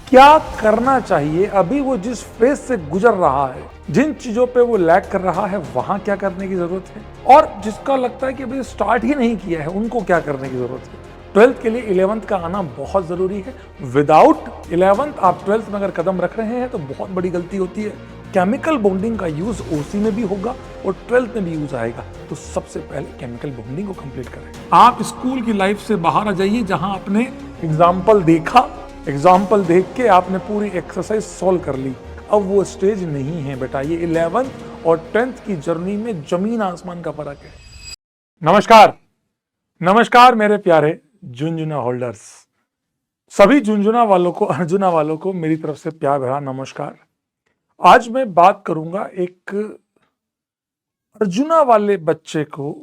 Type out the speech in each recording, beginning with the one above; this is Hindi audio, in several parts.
क्या करना चाहिए, अभी वो जिस फेज से गुजर रहा है, जिन चीजों पे वो लैग कर रहा है वहां क्या करने की जरूरत है, और जिसका लगता है कि अभी स्टार्ट ही नहीं किया है उनको क्या करने की जरूरत है। 12th के लिए 11th का आना बहुत जरूरी है। विदाउट 11th आप 12th में अगर कदम रख रहे हैं तो बहुत बड़ी गलती होती है। केमिकल बॉन्डिंग का यूज ओसी में भी होगा और 12th में भी यूज आएगा, तो सबसे पहले केमिकल बॉन्डिंग को कंप्लीट करें। आप स्कूल की लाइफ से बाहर आ जाइए, जहां आपने एग्जाम्पल देखा, एग्जाम्पल देख के आपने पूरी एक्सरसाइज सॉल्व कर ली। अब वो स्टेज नहीं है बेटा, ये 11th और 10th की जर्नी में जमीन आसमान का फर्क है। नमस्कार, नमस्कार मेरे प्यारे झुनझुना होल्डर्स, सभी झुनझुना वालों को, अर्जुना वालों को मेरी तरफ से प्यार भरा नमस्कार। आज मैं बात करूंगा एक अर्जुना वाले बच्चे को,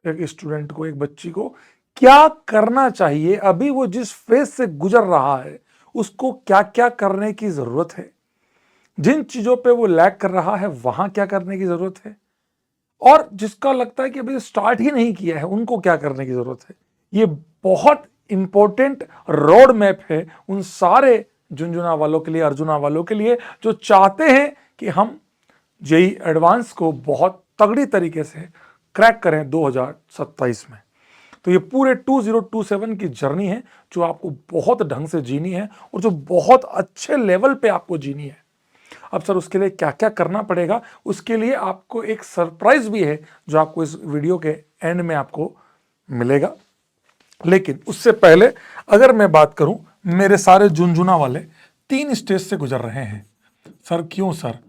एक स्टूडेंट को, एक बच्ची को क्या करना चाहिए, अभी वो जिस फेज से गुजर रहा है उसको क्या क्या करने की जरूरत है, जिन चीजों पे वो लैग कर रहा है वहां क्या करने की जरूरत है, और जिसका लगता है कि अभी स्टार्ट ही नहीं किया है उनको क्या करने की जरूरत है। ये बहुत इंपॉर्टेंट रोड मैप है उन सारे झुनझुना वालों के लिए, अर्जुना वालों के लिए, जो चाहते हैं कि हम जेईई एडवांस को बहुत तगड़ी तरीके से क्रैक करें 2027 में। तो ये पूरे 2027 की जर्नी है जो आपको बहुत ढंग से जीनी है और जो बहुत अच्छे लेवल पे आपको जीनी है। अब सर उसके लिए क्या क्या करना पड़ेगा, उसके लिए आपको एक सरप्राइज भी है जो आपको इस वीडियो के एंड में आपको मिलेगा। लेकिन उससे पहले अगर मैं बात करूं, मेरे सारे झुनझुना वाले 3 स्टेज से गुजर रहे हैं। सर क्यों सर?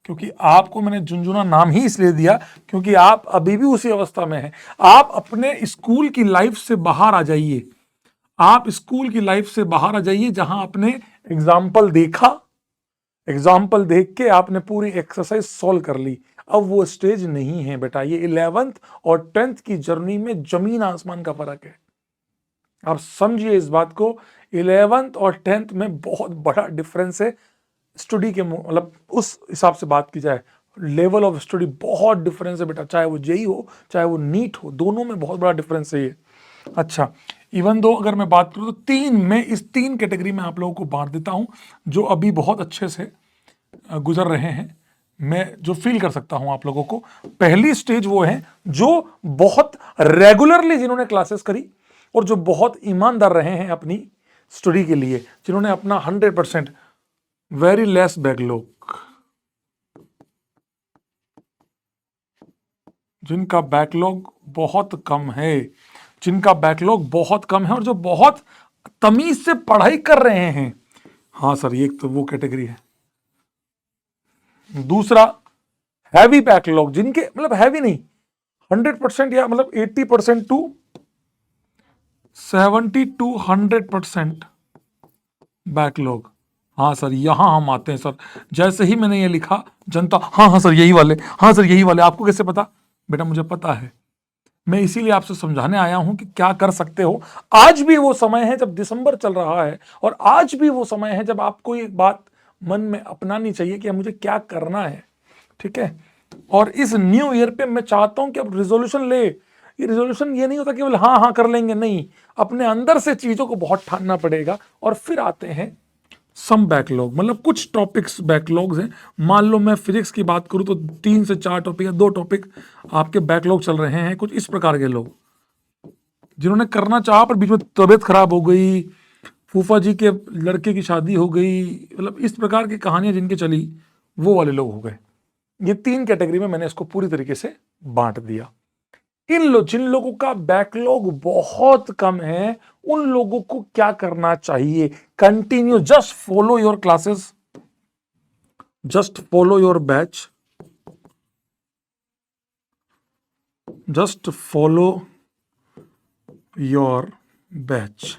क्योंकि आपको मैंने झुनझुना नाम ही इसलिए दिया क्योंकि आप अभी भी उसी अवस्था में हैं। आप अपने स्कूल की लाइफ से बाहर आ जाइए, आप स्कूल की लाइफ से बाहर आ जाइए जहां आपने एग्जाम्पल देखा, एग्जाम्पल देख के आपने पूरी एक्सरसाइज सॉल्व कर ली। अब वो स्टेज नहीं है बेटा, ये 11th और 10th की जर्नी में जमीन आसमान का फर्क है। आप समझिए इस बात को, 11th और 10th में बहुत बड़ा डिफरेंस है। स्टडी के मतलब उस हिसाब से बात की जाए, लेवल ऑफ स्टडी बहुत डिफरेंस है बेटा, चाहे वो जेई हो चाहे वो नीट हो, दोनों में बहुत बड़ा डिफरेंस है ये। अच्छा, इवन दो अगर मैं बात करूं तो इस तीन कैटेगरी में आप लोगों को बांट देता हूं जो अभी बहुत अच्छे से गुजर रहे हैं, मैं जो फील कर सकता हूं आप लोगों को। पहली स्टेज वो है जो बहुत रेगुलरली जिन्होंने क्लासेस करी और जो बहुत ईमानदार रहे हैं अपनी स्टडी के लिए, जिन्होंने अपना 100% वेरी लेस बैकलॉग, जिनका बैकलॉग बहुत कम है, जिनका बैकलॉग बहुत कम है और जो बहुत तमीज से पढ़ाई कर रहे हैं। हाँ सर, ये तो वो कैटेगरी है। दूसरा हैवी बैकलॉग, जिनके मतलब हैवी नहीं, 100% या मतलब 80% टू 70 to 100% बैकलॉग। हाँ सर, यहां हम आते हैं सर। जैसे ही मैंने ये लिखा, जनता हाँ हाँ सर यही वाले, हाँ सर यही वाले। आपको कैसे पता? बेटा मुझे पता है, मैं इसीलिए आपसे समझाने आया हूं कि क्या कर सकते हो। आज भी वो समय है जब दिसंबर चल रहा है, और आज भी वो समय है जब आपको ये बात मन में अपनानी चाहिए कि मुझे क्या करना है। ठीक है, और इस न्यू ईयर पे मैं चाहता हूं कि अब रिजोल्यूशन ले। ये रिजोल्यूशन ये नहीं होता केवल हाँ हाँ कर लेंगे, नहीं, अपने अंदर से चीजों को बहुत ठानना पड़ेगा। और फिर आते हैं सम बैकलॉग, मतलब कुछ टॉपिक्स बैकलॉग्स हैं। मान लो मैं फिजिक्स की बात करूं तो 3 से 4 टॉपिक या 2 टॉपिक आपके बैकलॉग चल रहे हैं। कुछ इस प्रकार के लोग जिन्होंने करना चाहा पर बीच में तबीयत खराब हो गई, फूफा जी के लड़के की शादी हो गई, मतलब इस प्रकार की कहानियां जिनकी चली, वो वाले लोग हो गए। ये 3 कैटेगरी में मैंने इसको पूरी तरीके से बांट दिया। जिन लोगों का बैकलॉग बहुत कम है उन लोगों को क्या करना चाहिए? Continue, just follow your classes, just follow your batch, just follow your batch.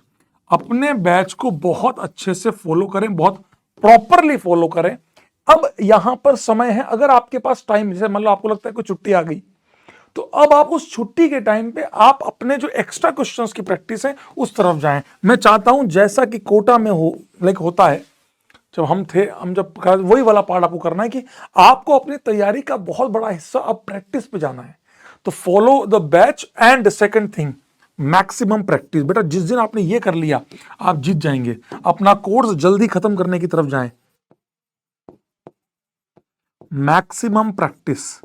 अपने बैच को बहुत अच्छे से फॉलो करें, बहुत प्रॉपरली फॉलो करें। अब यहां पर समय है, अगर आपके पास टाइम, जैसे मान लो आपको लगता है कोई छुट्टी आ गई, तो अब आप उस छुट्टी के टाइम पे आप अपने जो एक्स्ट्रा क्वेश्चंस की प्रैक्टिस है उस तरफ जाएं। मैं चाहता हूं जैसा कि कोटा में हो, लाइक होता है, जब हम थे, हम जब वही वाला पार्ट आपको करना है कि आपको अपनी तैयारी का बहुत बड़ा हिस्सा अब प्रैक्टिस पे जाना है। तो follow the batch, and second thing, maximum practice. बेटा जिस दिन आपने ये कर लिया आप जीत जाएंगे। अपना कोर्स जल्दी खत्म करने की तरफ जाएं। Maximum practice.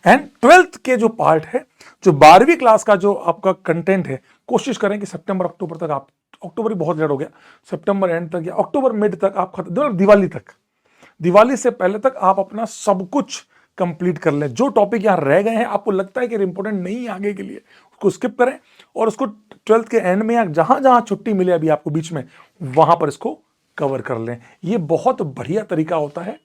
एंड 12th के जो पार्ट है, जो 12वीं क्लास का जो आपका कंटेंट है, कोशिश करें कि सितंबर अक्टूबर तक आप, अक्टूबर ही बहुत लेट हो गया, सितंबर एंड तक या अक्टूबर मिड तक आप खत्म, दिवाली तक, दिवाली से पहले तक आप अपना सब कुछ कंप्लीट कर लें। जो टॉपिक यहां रह गए हैं आपको लगता है कि इंपॉर्टेंट नहीं है आगे के लिए, उसको स्किप करें और उसको 12th के एंड में या जहां जहां छुट्टी मिले अभी आपको बीच में, वहां पर इसको कवर कर लें। ये बहुत बढ़िया तरीका होता है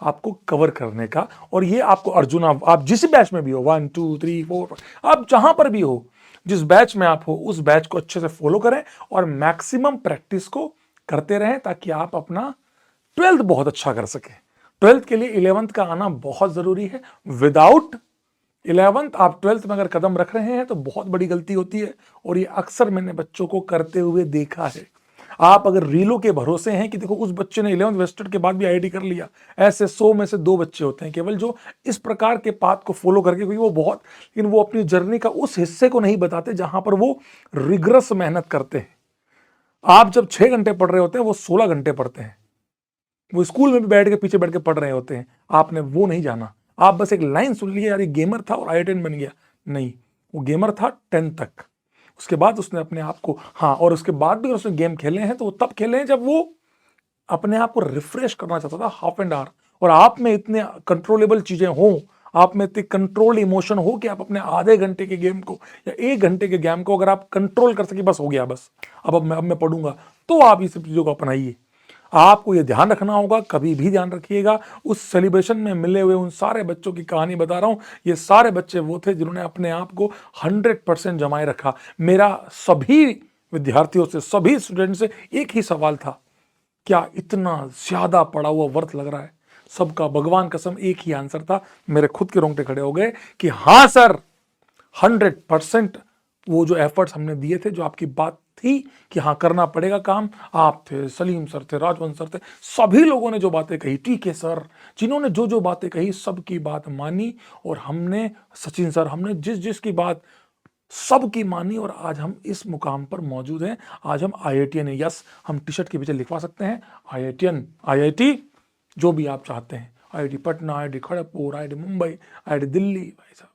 आपको कवर करने का। और ये आपको अर्जुना, आप जिस बैच में भी हो, 1 2 3 4, आप जहां पर भी हो, जिस बैच में आप हो, उस बैच को अच्छे से फॉलो करें और मैक्सिमम प्रैक्टिस को करते रहें ताकि आप अपना 12th बहुत अच्छा कर सके। 12th के लिए 11th का आना बहुत जरूरी है। विदाउट 11th आप 12th में अगर कदम रख रहे हैं तो बहुत बड़ी गलती होती है, और ये अक्सर मैंने बच्चों को करते हुए देखा है। आप अगर रीलों के भरोसे हैं कि देखो उस बच्चे ने 11th वेस्टेड के बाद भी आईआईटी कर लिया, ऐसे 100 में से 2 बच्चे होते हैं केवल जो इस प्रकार के पाथ को फॉलो करके, क्योंकि वो बहुत, लेकिन वो अपनी जर्नी का उस हिस्से को नहीं बताते जहां पर वो रिग्रस मेहनत करते हैं। आप जब 6 घंटे पढ़ रहे होते हैं वो 16 घंटे पढ़ते हैं, वो स्कूल में भी बैठ के पीछे बैठ के पढ़ रहे होते हैं। आपने वो नहीं जाना, आप बस एक लाइन सुन ली, यार ये गेमर था और आई10 बन गया। नहीं, वो गेमर था 10 तक, उसके बाद उसने अपने आप को, हाँ, और उसके बाद भी उसने गेम खेले हैं तो वो तब खेले हैं जब वो अपने आप को रिफ्रेश करना चाहता था, हाफ एंड आवर। और आप में इतने कंट्रोलेबल चीजें हों, आप में इतनी कंट्रोल्ड इमोशन हो कि आप अपने आधे घंटे के गेम को या 1 घंटे के गेम को अगर आप कंट्रोल कर सके, बस हो गया, बस अब मैं पढ़ूंगा, तो आप इस चीजों को अपनाइए। आपको ये ध्यान रखना होगा, कभी भी ध्यान रखिएगा, उस सेलिब्रेशन में मिले हुए उन सारे बच्चों की कहानी बता रहा हूं। ये सारे बच्चे वो थे जिन्होंने अपने आप को 100% जमाए रखा। मेरा सभी विद्यार्थियों से, सभी स्टूडेंट से एक ही सवाल था, क्या इतना ज्यादा पढ़ा हुआ वर्थ लग रहा है? सबका भगवान कसम एक ही आंसर था, मेरे खुद के रोंगटे खड़े हो गए कि हाँ सर, 100% वो जो एफर्ट्स हमने दिए थे, जो आपकी बात थी कि हाँ करना पड़ेगा काम, आप थे, सलीम सर थे, राजवंश सर थे, सभी लोगों ने जो बातें कही, टीके सर, जिन्होंने जो जो बातें कही, सबकी बात मानी। और हमने, सचिन सर, हमने जिस जिस की बात सबकी मानी, और आज हम इस मुकाम पर मौजूद हैं। आज हम आईआईटीएन है। यस, हम टी शर्ट के पीछे लिखवा सकते हैं आईआईटीएन, आईआईटी जो भी आप चाहते हैं, IIT Patna, IIT Kharagpur, IIT Mumbai, IIT Delhi. भाई साहब,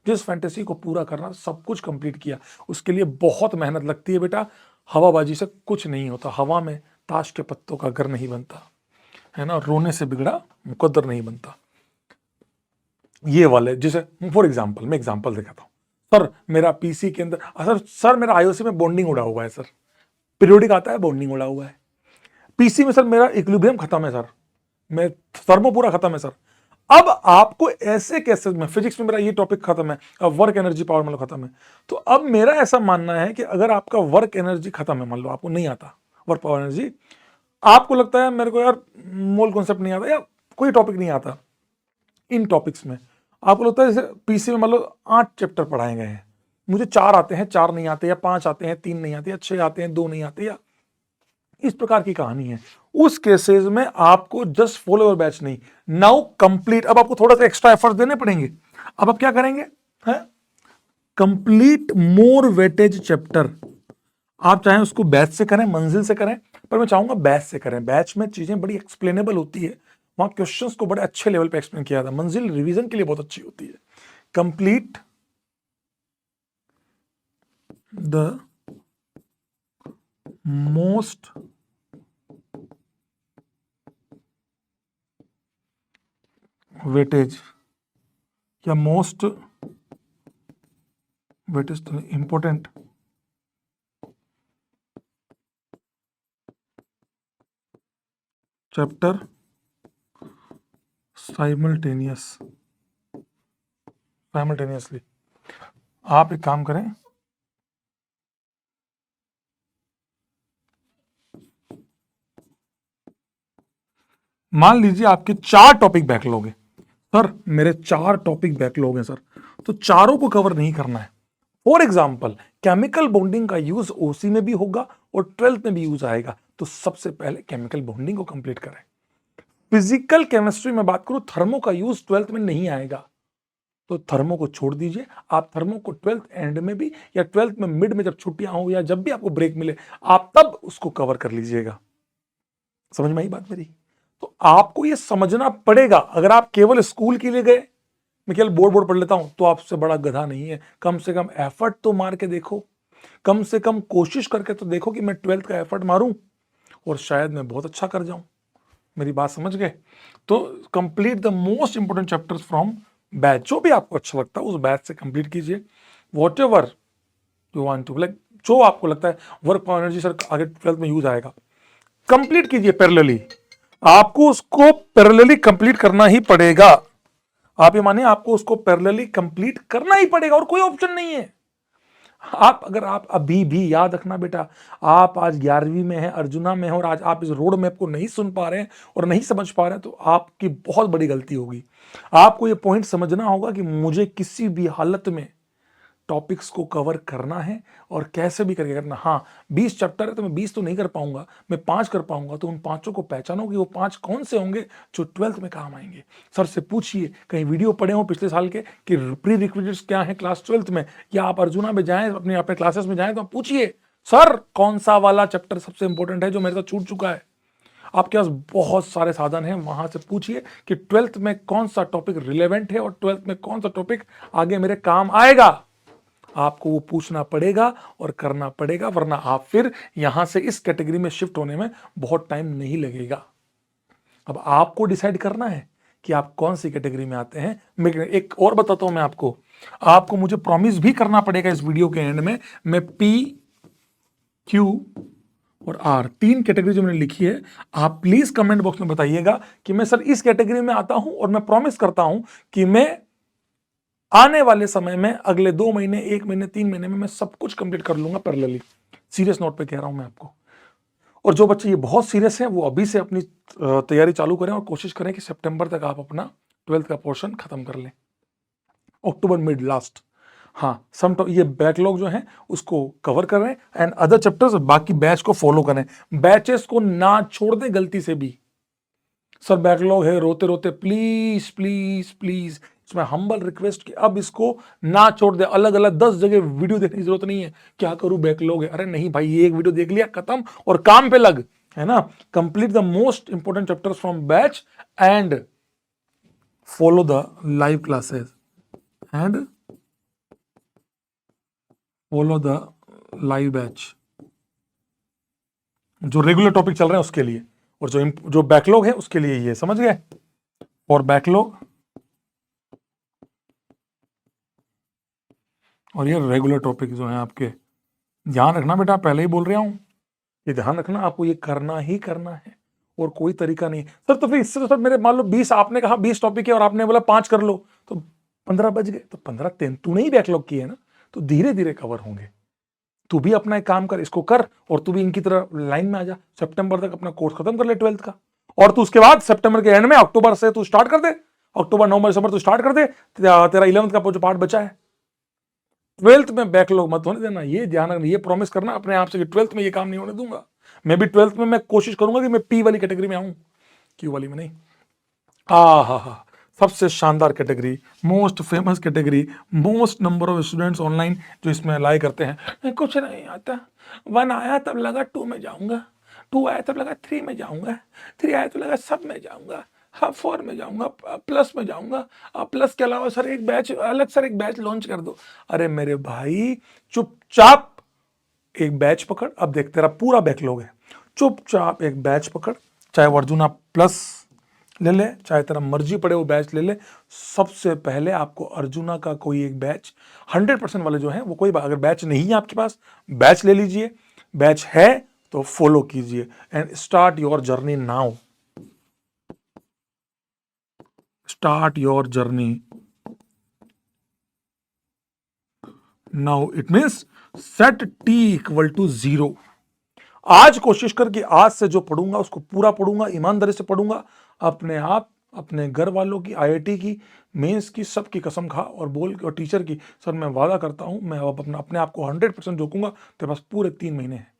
जिस फैंटेसी को पूरा करना, सब कुछ कंप्लीट किया। उसके लिए बहुत मेहनत लगती है बेटा, हवाबाजी से कुछ नहीं होता। हवा में ताश के पत्तों का घर नहीं बनता है ना, रोने से बिगड़ा मुकद्दर नहीं बनता। ये वाले, जैसे फॉर एग्जाम्पल, मैं एग्जाम्पल दिखाता हूँ। सर मेरा पीसी के अंदर, सर मेरा आईओसी में बॉन्डिंग उड़ा हुआ है सर, पीरियोडिक आता है, बॉन्डिंग उड़ा हुआ है। पीसी में सर मेरा इक्विलिब्रियम खत्म है सर, मैं थर्मो पूरा खत्म है सर। अब आपको ऐसे कैसे, मैं फिजिक्स में मेरा ये टॉपिक खत्म है, अब वर्क एनर्जी पावर मतलब खत्म है। तो अब मेरा ऐसा मानना है कि अगर आपका वर्क एनर्जी खत्म है, मान लो आपको नहीं आता वर्क पावर एनर्जी, आपको लगता है मेरे को यार मोल कॉन्सेप्ट नहीं आता या कोई टॉपिक नहीं आता, इन टॉपिक्स में आपको लगता है जैसे पीसी में मान लो 8 चैप्टर पढ़ाए गए हैं, मुझे 4 आते हैं, 4 नहीं आते, या 5 आते हैं, 3 नहीं आते, या 6 आते हैं, 2 नहीं आते, या इस प्रकार की कहानी है। उस केसेस में आपको जस्ट फॉलो योर बैच नहीं, नाउ कंप्लीट। अब आपको थोड़ा सा एक्स्ट्रा एफर्ट देने पड़ेंगे। अब आप क्या करेंगे, कंप्लीट मोर वेटेज चैप्टर। आप चाहें उसको बैच से करें, मंजिल से करें, पर मैं चाहूंगा बैच से करें। बैच में चीजें बड़ी एक्सप्लेनेबल होती है, वहां क्वेश्चंस को बड़े अच्छे लेवल पे एक्सप्लेन किया था। मंजिल रिवीजन के लिए बहुत अच्छी होती है। कंप्लीट द मोस्ट वेटेज या मोस्ट वेटेज तो इंपॉर्टेंट चैप्टर साइमल्टेनियसली। आप एक काम करें, मान लीजिए आपके 4 टॉपिक बैकलॉग है। सर मेरे 4 टॉपिक बैकलॉग हैं सर, तो चारों को कवर नहीं करना है। फॉर एग्जाम्पल, केमिकल बॉन्डिंग का यूज ओसी में भी होगा और 12th में भी यूज आएगा, तो सबसे पहले केमिकल बॉन्डिंग को कंप्लीट करें। फिजिकल केमिस्ट्री में बात करूं, थर्मो का यूज 12th में नहीं आएगा, तो थर्मो को छोड़ दीजिए। आप थर्मो को 12th एंड में भी या 12th में मिड में जब छुट्टियां हो या जब भी आपको ब्रेक मिले आप तब उसको कवर कर लीजिएगा। समझ में आई बात मेरी? तो आपको ये समझना पड़ेगा। अगर आप केवल स्कूल के लिए गए, मैं केवल बोर्ड बोर्ड पढ़ लेता हूं, तो आपसे बड़ा गधा नहीं है। कम से कम एफर्ट तो मार के देखो, कम से कम कोशिश करके तो देखो कि मैं 12th का एफर्ट मारूं और शायद मैं बहुत अच्छा कर जाऊं। मेरी बात समझ गए? तो complete the most important chapters from batch, जो भी आपको अच्छा लगता है उस बैच से कंप्लीट कीजिए। Whatever you want to, like जो आपको लगता है वर्क एनर्जी सर आगे 12th में यूज आएगा, कंप्लीट कीजिए पैरेलली। आपको उसको पैरेलली कंप्लीट करना ही पड़ेगा। आप ये मानिए आपको उसको पैरेलली कंप्लीट करना ही पड़ेगा और कोई ऑप्शन नहीं है। अगर आप अभी भी, याद रखना बेटा, आप आज 11वीं में हैं, अर्जुना में हैं और आज आप इस रोड मैप को नहीं सुन पा रहे हैं और नहीं समझ पा रहे हैं, तो आपकी बहुत बड़ी गलती होगी। आपको ये पॉइंट समझना होगा कि मुझे किसी भी हालत में टॉपिक्स को कवर करना है और कैसे भी करके करना। हाँ, 20 चैप्टर है तो मैं 20 तो नहीं कर पाऊंगा, मैं 5 कर पाऊंगा। तो उन 5 को पहचानो कि वो 5 कौन से होंगे जो 12th में काम आएंगे। सर से पूछिए, कहीं वीडियो पढ़े हो पिछले साल के कि प्री रिक्विजिट्स क्या है क्लास 12th में, या आप अर्जुना में जाएं, अपने क्लासेस में जाएं तो आप पूछिए सर कौन सा वाला चैप्टर सबसे इंपॉर्टेंट है जो मेरे साथ छूट चुका है। आपके पास बहुत सारे साधन हैं, वहां से पूछिए कि 12th में कौन सा टॉपिक रिलेवेंट है और 12th में कौन सा टॉपिक आगे मेरे काम आएगा। आपको वो पूछना पड़ेगा और करना पड़ेगा, वरना आप फिर यहां से इस कैटेगरी में शिफ्ट होने में बहुत टाइम नहीं लगेगा। अब आपको डिसाइड करना है कि आप कौन सी कैटेगरी में आते हैं। मैं एक और बताता हूं, मैं आपको मुझे प्रॉमिस भी करना पड़ेगा इस वीडियो के एंड में। मैं पी, क्यू और आर 3 कैटेगरी जो मैंने लिखी है, आप प्लीज कमेंट बॉक्स में बताइएगा कि मैं सर इस कैटेगरी में आता हूं और मैं प्रॉमिस करता हूं कि मैं आने वाले समय में अगले 2 महीने, 1 महीने, 3 महीने में मैं सब कुछ कंप्लीट कर लूंगा पैरेलली। सीरियस नोट पे कह रहा हूं मैं आपको। और जो बच्चे ये बहुत सीरियस हैं वो अभी से अपनी तैयारी चालू करें और कोशिश करें कि सितंबर तक आप अपना 12th का पोर्शन खत्म कर लें, अक्टूबर मिड लास्ट। हाँ, ये बैकलॉग जो है उसको कवर करें एंड अदर चैप्टर्स बाकी बैच को फॉलो करें। बैचेस को ना छोड़ दें गलती से भी। सर बैकलॉग है, रोते रोते प्लीज प्लीज प्लीज, इसमें हम्बल रिक्वेस्ट कि अब इसको ना छोड़ दे। अलग अलग 10 जगह वीडियो देखने की जरूरत नहीं है, क्या करूं बैकलॉग है। अरे नहीं भाई, ये एक वीडियो देख लिया खत्म और काम पे लग, है ना। Complete the most important chapters from batch and follow the live classes and follow the live batch जो रेगुलर टॉपिक चल रहे हैं उसके लिए, और जो बैकलॉग है उसके लिए ये, समझ गए। और बैकलॉग और ये रेगुलर टॉपिक जो है आपके, ध्यान रखना बेटा, पहले ही बोल रहा हूं, ये ध्यान रखना, आपको ये करना ही करना है और कोई तरीका नहीं। सर तो फिर इससे तो सर मेरे मान लो 20, आपने कहा 20 टॉपिक है और आपने बोला 5 कर लो, तो 15 बच गए। तो 15 तूने ही बैकलॉग किए ना, तो धीरे धीरे कवर होंगे। तू भी अपना एक काम कर, इसको कर और तू भी इनकी तरह लाइन में आ जा। सितंबर तक अपना कोर्स खत्म कर ले 12th का, और तू उसके बाद सितंबर के एंड में अक्टूबर से तू स्टार्ट कर दे। अक्टूबर, नवंबर, दिसंबर तू स्टार्ट कर दे। तेरा 11th का जो पार्ट बचा है। 12th में बैकलॉग मत होने देना, ये ध्यान रखना, ये प्रॉमिस करना अपने आप से कि 12th में ये काम नहीं होने दूंगा। मैं भी 12th में मैं कोशिश करूंगा कि मैं पी वाली कैटेगरी में आऊं, क्यू वाली में नहीं। हा, सबसे शानदार category, most famous category, most number of students online जो इसमें अप्लाई करते हैं। कुछ नहीं आता, 1 आया तब लगा 2 में जाऊंगा, 2 आया तब लगा 3 में जाऊंगा, 3 आया तो लगा सब में जाऊंगा, हाँ 4 में जाऊंगा, प्लस में जाऊंगा। प्लस के अलावा सर एक बैच अलग, सर एक बैच लॉन्च कर दो। अरे मेरे भाई चुपचाप एक बैच पकड़। अब देख तेरा पूरा बैकलॉग है, चुपचाप एक बैच पकड़, चाहे वो अर्जुना प्लस ले ले, चाहे तेरा मर्जी पड़े वो बैच ले ले। सबसे पहले आपको अर्जुना का कोई एक बैच 100% वाले जो है वो, कोई अगर बैच नहीं है आपके पास, बैच ले लीजिए। बैच है तो फॉलो कीजिए and start your journey now. Start your journey now, it means set T equal to 0। आज कोशिश कर कि आज से जो पढ़ूंगा उसको पूरा पढ़ूंगा, ईमानदारी से पढ़ूंगा। अपने आप, अपने घर वालों की, आईआईटी की, मेंस की, सबकी कसम खा और बोल, और टीचर की, सर मैं वादा करता हूं मैं अब अपने आप को 100% झोंकूंगा। तेरे पास पूरे 3 महीने हैं,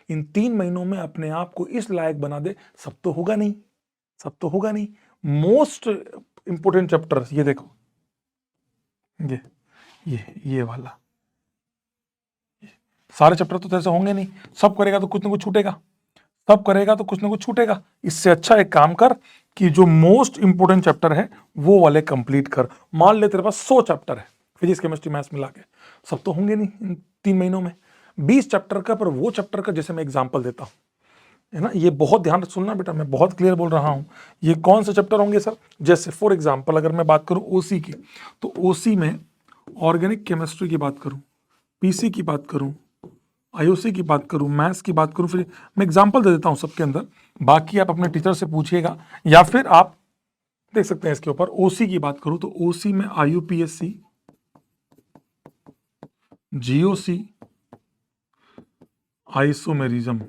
इन 3 महीनों में अपने आप को इस लायक बना दे। सब तो होगा नहीं, सब तो होगा नहीं। मोस्ट इंपोर्टेंट चैप्टर ये देखो, ये वाला, सारे चैप्टर तो ऐसे होंगे नहीं, सब करेगा तो कुछ ना कुछ छूटेगा, सब करेगा तो कुछ ना कुछ छूटेगा। इससे अच्छा एक काम कर कि जो मोस्ट इंपोर्टेंट चैप्टर है वो वाले कंप्लीट कर। मान ले तेरे पास 100 चैप्टर है, फिजिक्स केमिस्ट्री मैथ्स मिला के, सब तो होंगे नहीं इन 3 महीनों में, 20 चैप्टर का, पर वो चैप्टर का जैसे मैं एग्जाम्पल देता हूँ, है ना, ये बहुत ध्यान से सुनना बेटा, मैं बहुत क्लियर बोल रहा हूँ। ये कौन से चैप्टर होंगे सर? जैसे फॉर एग्जाम्पल अगर मैं बात करूँ ओसी की, तो ओसी में ऑर्गेनिक केमिस्ट्री की बात करूँ, पीसी की बात करूँ, आईओसी की बात करूँ, मैथ्स की बात करूँ, फिर मैं एग्जाम्पल दे देता हूँ सबके अंदर, बाकी आप अपने टीचर से पूछिएगा या फिर आप देख सकते हैं इसके ऊपर। ओसी की बात करूँ तो ओसी में आईयूपीएससी, जीओसी, आइसोमेरिज्म,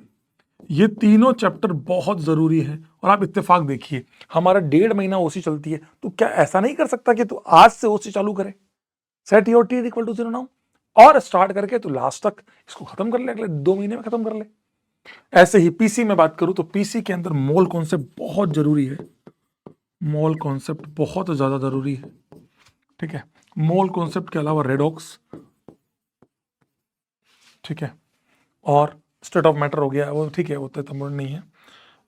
ये तीनों चैप्टर बहुत जरूरी है। और आप इत्तेफाक देखिए, हमारा 1.5 महीना ओसी चलती है, तो क्या ऐसा नहीं कर सकता कि तू आज से ओसी चालू करे, set your T equal to 0 now, और स्टार्ट करके तू लास्ट तक इसको खत्म कर ले, अगले 2 महीने में खत्म कर ले। ऐसे ही पीसी में बात करूं तो पीसी के अंदर मोल कॉन्सेप्ट बहुत जरूरी है, मोल कॉन्सेप्ट बहुत ज्यादा जरूरी है, ठीक है। मोल कॉन्सेप्ट के अलावा रेडॉक्स, ठीक है, और स्टेट ऑफ मैटर हो गया वो, ठीक है, वो तो इम्पोर्टेंट नहीं है।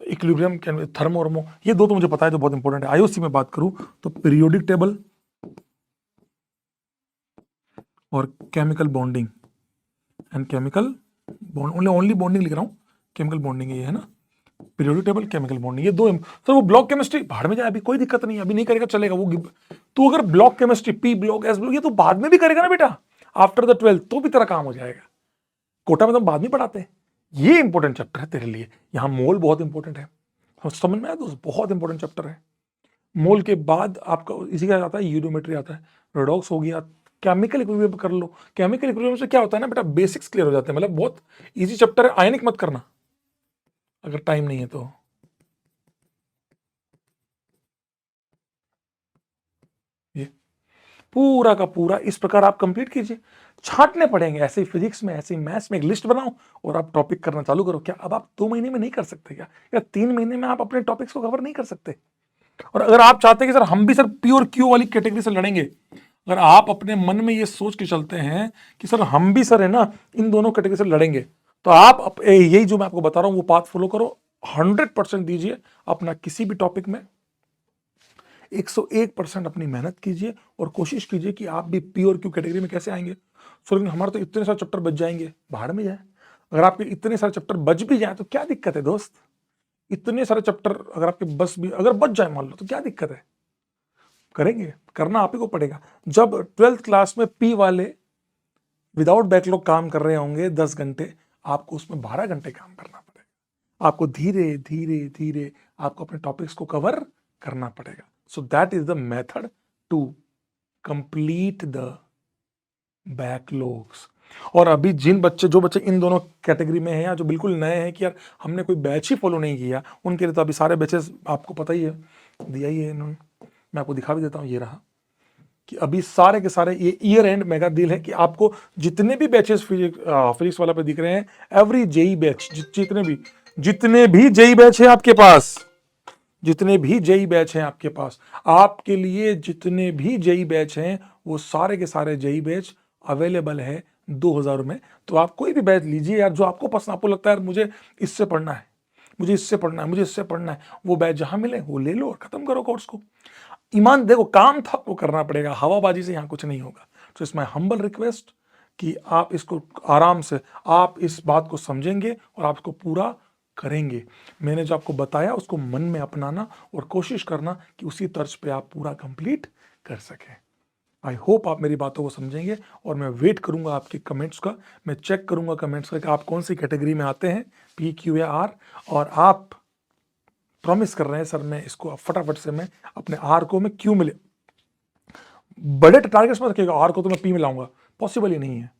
इक्विलिब्रियम, थर्मो, ये दो तो मुझे पता है जो बहुत इंपॉर्टेंट है। आईओसी में बात करूं तो पीरियोडिक टेबल और chemical bonding and chemical bond, only bonding लिख रहा हूं, केमिकल बॉन्डिंग ये है ना, पीरियोडिक टेबल, केमिकल बॉन्डिंग, ये दो। सर वो ब्लॉक केमिस्ट्री भाड़ में जाए, अभी कोई दिक्कत नहीं है, अभी नहीं करेगा चलेगा वो। तू अगर block chemistry, P block, S block, ये तो बाद में भी करेगा ना बेटा, आफ्टर द 12th, तो भी तेरा काम हो जाएगा। कोटा में तो बाद में पढ़ाते हैं। ये इंपॉर्टेंट चैप्टर है तेरे लिए, यहाँ मोल बहुत इंपॉर्टेंट है, समझ में आया दोस्त, बहुत इंपॉर्टेंट चैप्टर है। मोल के बाद आपका इसी का आता है यूरोमेट्री आता है, रेडॉक्स हो गया, केमिकल इक्विलिब्रियम कर लो। केमिकल इक्विलिब्रियम से क्या होता है ना बेटा, बेसिक्स क्लियर हो जाते हैं, मतलब बहुत इजी चैप्टर है। आयनिक मत करना अगर टाइम नहीं है तो। ये पूरा का पूरा इस प्रकार आप कंप्लीट कीजिए, छांटने पड़ेंगे ऐसे ही फिजिक्स में, ऐसे ही मैथ्स में, एक लिस्ट बनाओ और आप टॉपिक करना चालू करो। क्या अब आप 2 महीने में नहीं कर सकते क्या, या 3 महीने में आप अपने टॉपिक्स को कवर नहीं कर सकते? और अगर आप चाहते हैं कि सर हम भी सर प्योर क्यू वाली कैटेगरी से लड़ेंगे, अगर आप अपने मन में ये सोच के चलते हैं कि सर हम भी सर है ना इन दोनों कैटेगरी से लड़ेंगे, तो आप यही जो मैं आपको बता रहा हूं वो पाथ फॉलो करो, 100% दीजिए अपना किसी भी टॉपिक में, 101% अपनी मेहनत कीजिए और कोशिश कीजिए कि आप भी प्योर क्यू कैटेगरी में कैसे आएंगे। सो लेकिन हमारे तो इतने सारे चैप्टर बच जाएंगे, भाड़ में जाए। अगर आपके इतने सारे चैप्टर बच भी जाए तो क्या दिक्कत है दोस्त, इतने सारे चैप्टर अगर आपके बस भी अगर बच जाए मान लो, तो क्या दिक्कत है, करेंगे, करना आप ही को पड़ेगा। जब 12th क्लास में पी वाले विदाउट बैकलॉग काम कर रहे होंगे 10 घंटे, आपको उसमें 12 घंटे काम करना पड़ेगा। आपको धीरे धीरे धीरे आपको अपने टॉपिक्स को कवर करना पड़ेगा। So that is the method to complete the backlogs. और अभी जो बच्चे इन दोनों कैटेगरी में हैं या जो बिल्कुल नए हैं कि यार हमने कोई बैच ही फॉलो नहीं किया, उनके लिए तो अभी सारे बैचेस आपको पता ही है, दिया ही है इन्होंने, मैं आपको दिखा भी देता हूँ, ये रहा कि अभी सारे के सारे ये ईयर एंड मेगा डील है कि आपको जितने भी बैचेस फिजिक्स वाला पे दिख रहे हैं, एवरी जेई बैच, जितने भी जेई बैच है आपके पास, जितने भी जेई बैच हैं आपके पास, आपके लिए जितने भी जेई बैच हैं वो सारे के सारे जेई बैच अवेलेबल है 2000 में। तो आप कोई भी बैच लीजिए यार, जो आपको पसंद, आपको लगता है यार मुझे इससे पढ़ना है, मुझे इससे पढ़ना है, मुझे इससे पढ़ना है, वो बैच जहां मिले वो ले लो और खत्म करो कोर्स को। ईमान देखो, काम था आपको करना पड़ेगा, हवाबाजी से यहाँ कुछ नहीं होगा। तो इट्स माय हम्बल रिक्वेस्ट कि आप इसको आराम से, आप इस बात को समझेंगे और आप इसको पूरा करेंगे। मैंने जो आपको बताया उसको मन में अपनाना और कोशिश करना कि उसी तर्ज पे आप पूरा कंप्लीट कर सकें। आई होप आप मेरी बातों को समझेंगे और मैं वेट करूंगा आपके कमेंट्स का, मैं चेक करूंगा कमेंट्स का कि आप कौन सी कैटेगरी में आते हैं, पी क्यू या आर। और आप प्रॉमिस कर रहे हैं सर मैं इसको फटाफट से मैं अपने आर को मैं क्यू में ले, बड़े टारगेट्स में रखिएगा, आर को तो मैं पी में लाऊंगा, पॉसिबल ही नहीं है।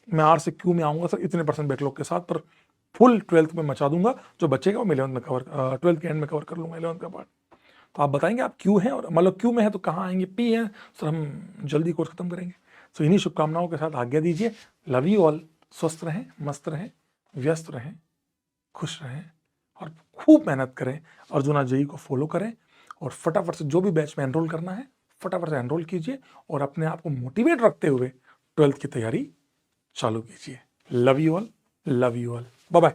मैं आर से क्यू में आऊंगा सर इतने % बैकलॉग के साथ, पर फुल 12th में मचा दूंगा, जो बचेगा वो मैं 11th में कवर, 12th के एंड में कवर कर लूंगा 11th का पार्ट। तो आप बताएंगे आप क्यू हैं, और मतलब क्यू में है तो कहाँ आएंगे, पी है सर, हम जल्दी कोर्स खत्म करेंगे। सो इन्हीं शुभकामनाओं के साथ आज्ञा दीजिए। लव यू ऑल, स्वस्थ रहें, मस्त रहें, व्यस्त रहें, खुश रहें और खूब मेहनत करें। अर्जुना जेई को फॉलो करें और फटाफट से जो भी बैच में एनरोल करना है फटाफट से एनरोल कीजिए और अपने आप को मोटिवेट रखते हुए 12th की तैयारी चालू कीजिए। Love you all, bye bye.